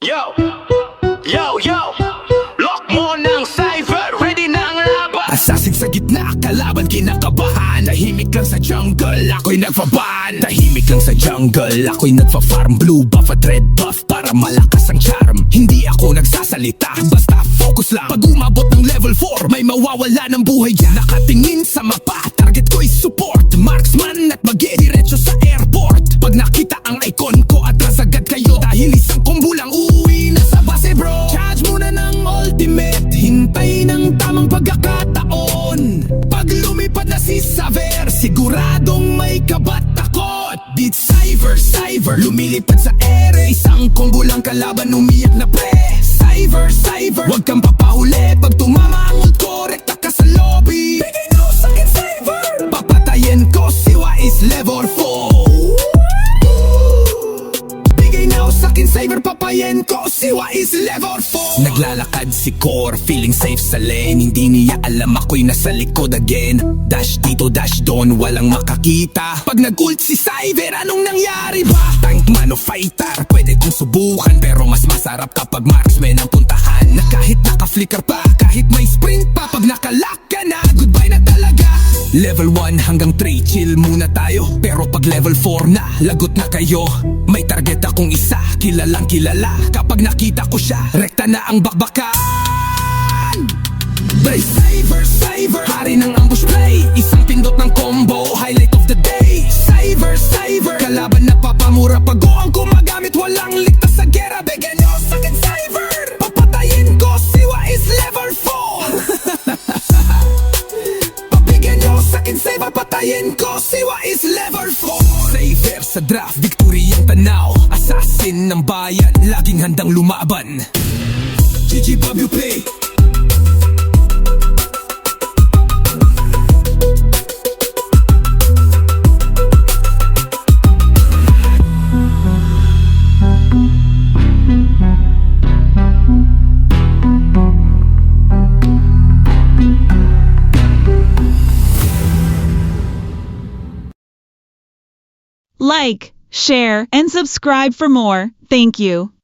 Yo! Yo! Yo! Lock mo ng cypher, ready na ang laban. Assassin sa gitna, kalaban kinakabahan. Tahimik lang sa jungle, ako'y nagfaban. Tahimik lang sa jungle, ako'y nagfa-farm. Blue buff at red buff para malakas ang charm. Hindi ako nagsasalita, basta focus lang. Pag umabot ng level 4, may mawawala ng buhay dyan. Nakatingin sa mapa, target ko'y support. Marksman at mag-diretso sa airport. Pag nakita ang icon ko, atras agad kayo. Dahil isang combo lang uuwi na sa base bro. Charge muna ng ultimate, hintay ng tamang pagkakataon. Pag lumipad na si Saver, siguradong may kabatakot. Beat Cyver, lumilipad sa ere. Isang combo lang kalaban, umiyak na pre. Cyver, wag kang papahuli. Pag tumama ang ult ko, rekta ka sa lobby. Bigay nyo sa'kin Cyver, papatayin ko si Wais level 4. Bigay nyo sa'kin Cyver, papayin ko si Wais level 4. Naglalakad si Core, feeling safe sa lane. Hindi niya alam ako'y nasa likod again. Dash dito, dash doon, walang makakita. Pag nag-ult si Cyver, anong nangyari ba? Tank man o fighter, pwede kong subukan. Pero mas masarap kapag marksman ang puntahan. Na kahit naka-flicker pa, kahit may sprint pa. Pag nakalock ka na, goodbye na talaga. Level 1 hanggang 3, chill muna tayo. Pero pag level 4 na, lagot na kayo. May target akong isa, kilalang kilala. Kapag nakita ko siya, rekta na ang bakbakan. Brace Cyver, hari ng ambush play. Isang pindot ng combo, highlight of the day. Cyver, kalaban na papamura. Pag ang kumagamit, walang ligtas sa gera. Bigyan nyo sa'kin Cyver, papatayin ko si Wais level 4. Pabigyan nyo sa'kin Cyver, patayin ko si Wais level 4. Cyver sa draft, victory ang tanaw. Assassin ng bayan, laging handang lumaban. GGWP. Like, share, and subscribe for more. Thank you.